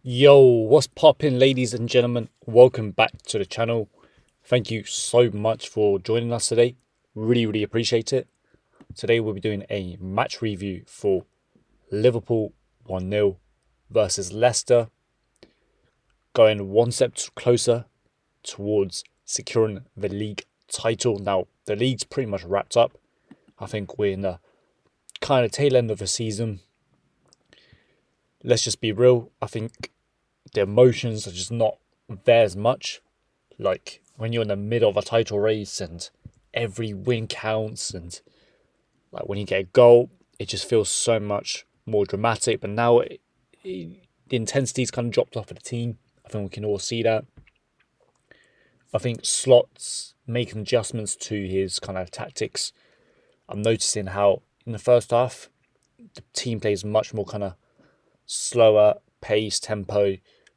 Yo, what's poppin', ladies and gentlemen? Welcome back to the channel. Thank you so much for joining us today. Really appreciate it. Today we'll be doing a match review for Liverpool 1-0 versus Leicester, going one step closer towards securing the league title. Now, the league's pretty much wrapped up. I think we're in the kind of tail end of the season. Let's just be real. I think the emotions are just not there as much. Like when you're in the middle of a title race and every win counts, and like when you get a goal, it just feels so much more dramatic. But now the intensity's kind of dropped off of the team. I think we can all see that. I think Slot's making adjustments to his kind of tactics. I'm noticing how in the first half the team plays much more kind of slower pace, tempo.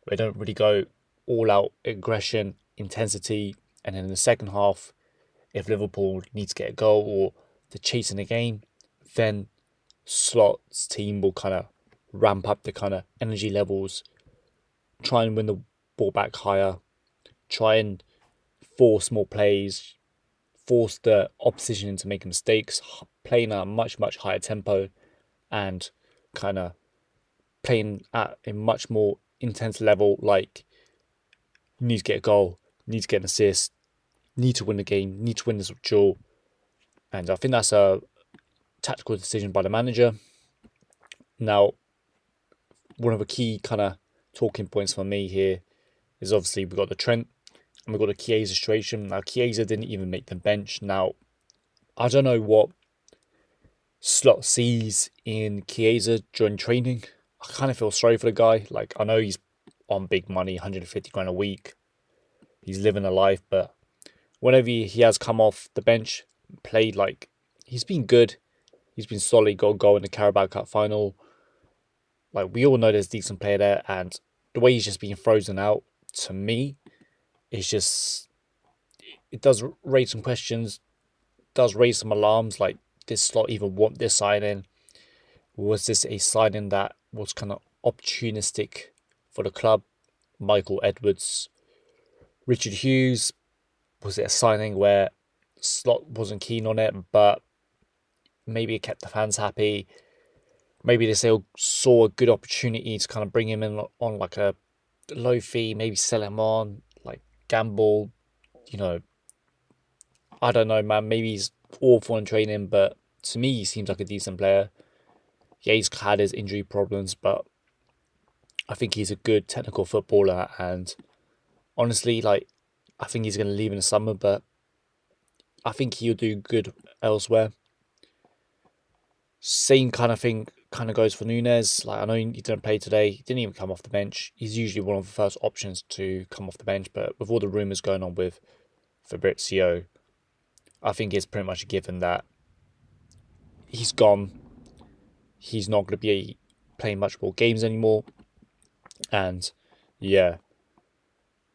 They don't really go all out aggression, intensity. And then in the second half, if Liverpool needs to get a goal or they're chasing the game, then Slot's team will kind of ramp up the kind of energy levels, try and win the ball back higher, try and force more plays, force the opposition into making mistakes, playing at a much higher tempo, and kind of playing at a much more intense level. Like, you need to get a goal, need to get an assist, need to win the game, need to win this duel. And I think that's a tactical decision by the manager. Now, one of the key kind of talking points for me here is obviously we've got the Trent and we've got the Chiesa situation. Now, Chiesa didn't even make the bench. Now, I don't know what Slot sees in Chiesa during training. I kind of feel sorry for the guy. Like, I know he's on big money, 150 grand a week. He's living a life, but whenever he has come off the bench, played, like, he's been good. He's been solid, got a goal in the Carabao Cup final. Like, we all know there's a decent player there, and the way he's just being frozen out, to me, it's just, it does raise some questions, does raise some alarms. Like, did Slot even want this signing? Was this a signing that was kind of opportunistic for the club? Michael Edwards, Richard Hughes, was it a signing where Slot wasn't keen on it, but maybe it kept the fans happy? Maybe they saw a good opportunity to kind of bring him in on like a low fee, maybe sell him on, like gamble, you know. I don't know, man. Maybe he's awful in training, but to me, he seems like a decent player. Yeah, he's had his injury problems, but I think he's a good technical footballer. And honestly, like, I think he's going to leave in the summer, but I think he'll do good elsewhere. Same kind of thing kind of goes for Nunes. Like, I know he didn't play today. He didn't even come off the bench. He's usually one of the first options to come off the bench, but with all the rumours going on with Fabrizio, I think it's pretty much a given that he's gone. He's not going to be playing much more games anymore. And yeah,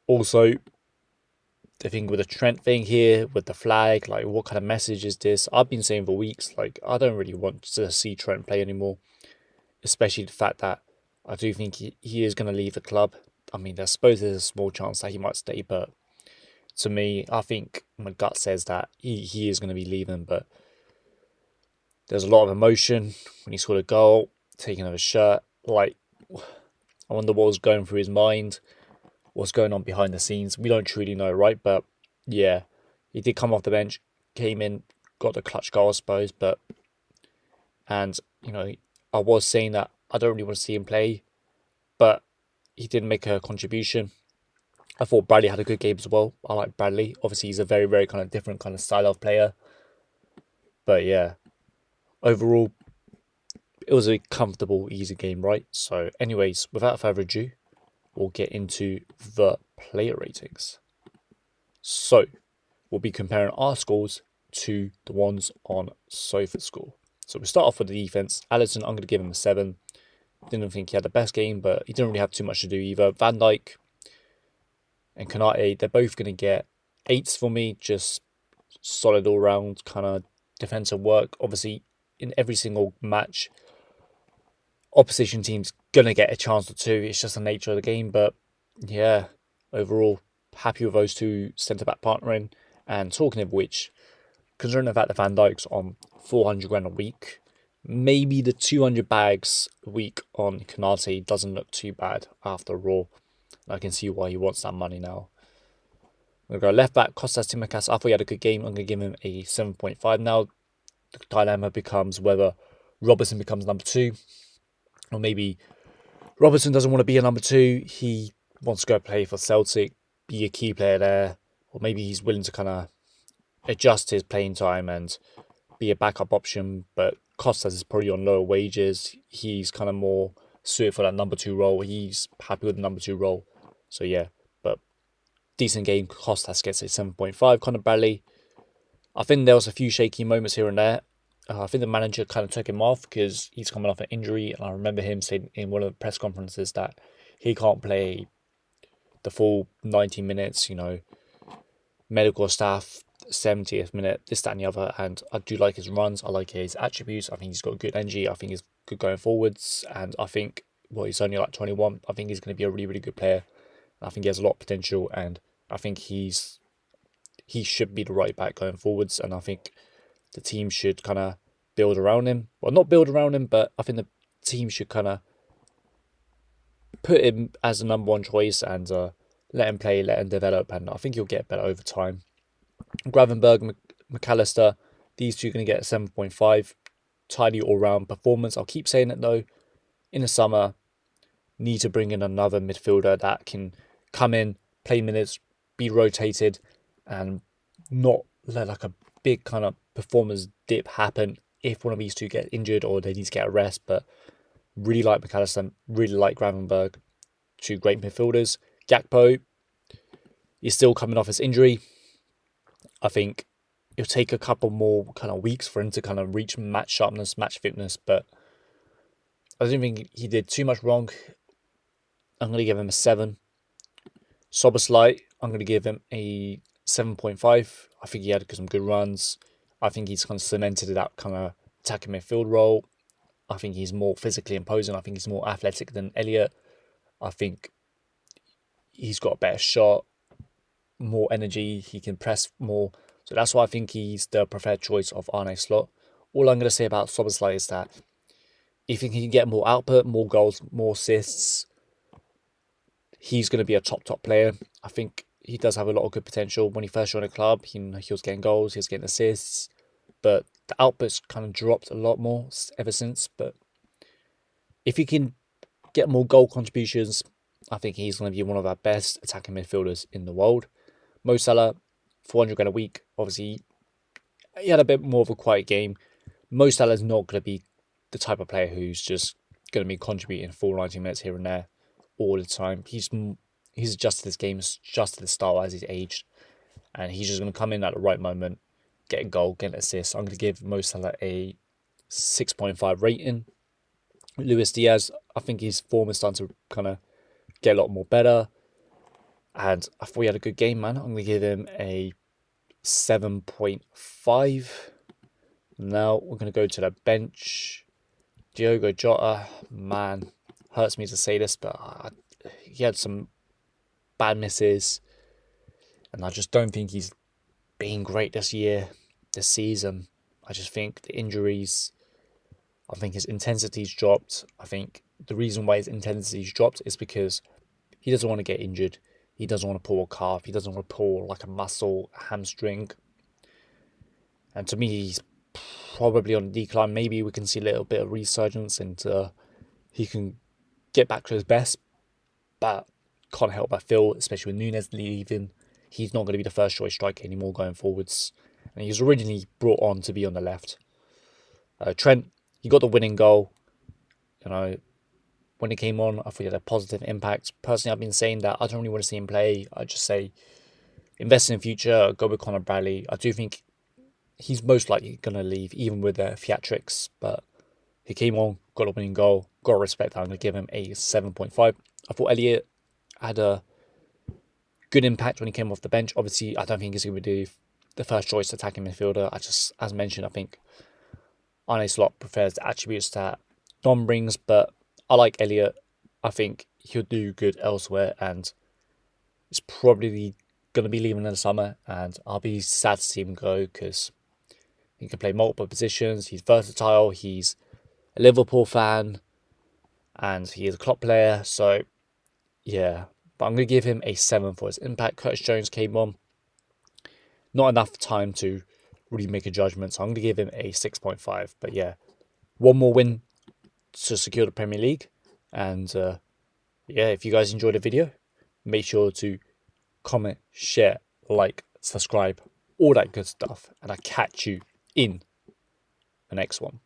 also the thing with the Trent thing here, with the flag, like, what kind of message is this? I've been saying for weeks, like, I don't really want to see Trent play anymore, especially the fact that I do think he is going to leave the club. I mean, I suppose there's a small chance that he might stay, but to me, I think my gut says that he is going to be leaving. But there's a lot of emotion when he scored a goal, taking off his shirt. Like, I wonder what was going through his mind, what's going on behind the scenes. We don't truly know, right? But yeah, he did come off the bench, came in, got the clutch goal, I suppose. And you know, I was saying that I don't really want to see him play, but he did make a contribution. I thought Bradley had a good game as well. I like Bradley. Obviously, he's a very kind of different kind of style of player. But yeah, overall, it was a comfortable, easy game, right? So anyways, without further ado, we'll get into the player ratings. So we'll be comparing our scores to the ones on SofaScore. So we start off with the defense. Alisson, I'm going to give him a 7. Didn't think he had the best game, but he didn't really have too much to do either. Van Dijk and Konate, they're both going to get 8s for me. Just solid all-round kind of defensive work. Obviously, in every single match, opposition teams going to get a chance or two. It's just the nature of the game. But yeah, overall, happy with those two centre-back partnering. And talking of which, considering the fact that Van Dijk's on 400 grand a week, maybe the 200 bags a week on Konate doesn't look too bad after Raw. I can see why he wants that money now. I'm going to go left back, Kostas Tsimikas. I thought he had a good game. I'm going to give him a 7.5. Now, the dilemma becomes whether Robertson becomes number 2, or maybe Robertson doesn't want to be a number 2. He wants to go play for Celtic, be a key player there, or maybe he's willing to kind of adjust his playing time and be a backup option. But Kostas is probably on lower wages. He's kind of more suited for that number 2 role. He's happy with the number 2 role. So yeah, but decent game. Kostas gets a 7.5. Conor Bradley, I think there was a few shaky moments here and there. I think the manager kind of took him off because he's coming off an injury. And I remember him saying in one of the press conferences that he can't play the full 90 minutes, medical staff, 70th minute, this, that, and the other. And I do like his runs. I like his attributes. I think he's got good energy. I think he's good going forwards. And I think, he's only like 21. I think he's going to be a really, really good player. I think he has a lot of potential. And I think he should be the right back going forwards. And I think the team should kind of build around him. Well, not build around him, but I think the team should kind of put him as the number 1 choice and let him play, let him develop. And I think he'll get better over time. Gravenberg, McAllister, these two are going to get a 7.5. Tidy all-round performance. I'll keep saying it though. In the summer, need to bring in another midfielder that can come in, play minutes, be rotated, and not let like a big kind of performance dip happen if one of these two get injured or they need to get a rest. But really like McAllister, really like Gravenberg. 2 great midfielders. Gakpo is still coming off his injury. I think it'll take a couple more kind of weeks for him to kind of reach match sharpness, match fitness, but I don't think he did too much wrong. I'm going to give him a 7. Soboslai, I'm going to give him a 7.5. I think he had some good runs. I think he's kind of cemented that kind of attacking midfield role. I think he's more physically imposing. I think he's more athletic than Elliott. I think he's got a better shot, more energy. He can press more. So that's why I think he's the preferred choice of Arne Slot. All I'm going to say about Soboslai is that if he can get more output, more goals, more assists, he's going to be a top player. I think he does have a lot of good potential. When he first joined the club, he was getting goals, he was getting assists, but the output's kind of dropped a lot more ever since. But if he can get more goal contributions, I think he's going to be one of our best attacking midfielders in the world. Mo Salah, 400 grand a week. Obviously, he had a bit more of a quiet game. Mo Salah's not going to be the type of player who's just going to be contributing full 90 minutes here and there all the time. He's adjusted his game, adjusted his style as he's aged, and he's just going to come in at the right moment, get a goal, get an assist. I'm going to give Mo Salah a 6.5 rating. Luis Diaz, I think his form is starting to kind of get a lot more better, and I thought he had a good game, man. I'm going to give him a 7.5. Now we're going to go to the bench. Diogo Jota, man, hurts me to say this, but he had some bad misses, and I just don't think he's been great this season. I just think the injuries, I think his intensity's dropped. I think the reason why his intensity's dropped is because he doesn't want to get injured. He doesn't want to pull a calf. He doesn't want to pull like a muscle, a hamstring. And to me, he's probably on decline. Maybe we can see a little bit of resurgence and he can get back to his best. But can't help but feel, especially with Núñez leaving, he's not going to be the first choice striker anymore going forwards. And he was originally brought on to be on the left. Trent, he got the winning goal. When he came on, I thought he had a positive impact. Personally, I've been saying that I don't really want to see him play. I just say invest in the future, go with Conor Bradley. I do think he's most likely going to leave, even with the theatrics. But he came on, got a winning goal. Got to respect that. I'm going to give him a 7.5. I thought Elliott had a good impact when he came off the bench. Obviously, I don't think he's going to be the first choice attacking midfielder. As mentioned, I think Arne Slot prefers the attributes that Don brings, but I like Elliott. I think he'll do good elsewhere, and it's probably going to be leaving in the summer, and I'll be sad to see him go because he can play multiple positions. He's versatile. He's a Liverpool fan, and he is a Klopp player. So yeah, but I'm going to give him a 7 for his impact. Curtis Jones came on, not enough time to really make a judgment, so I'm going to give him a 6.5. But yeah, one more win to secure the Premier League, and yeah, if you guys enjoyed the video, make sure to comment, share, like, subscribe, all that good stuff, and I'll catch you in the next one.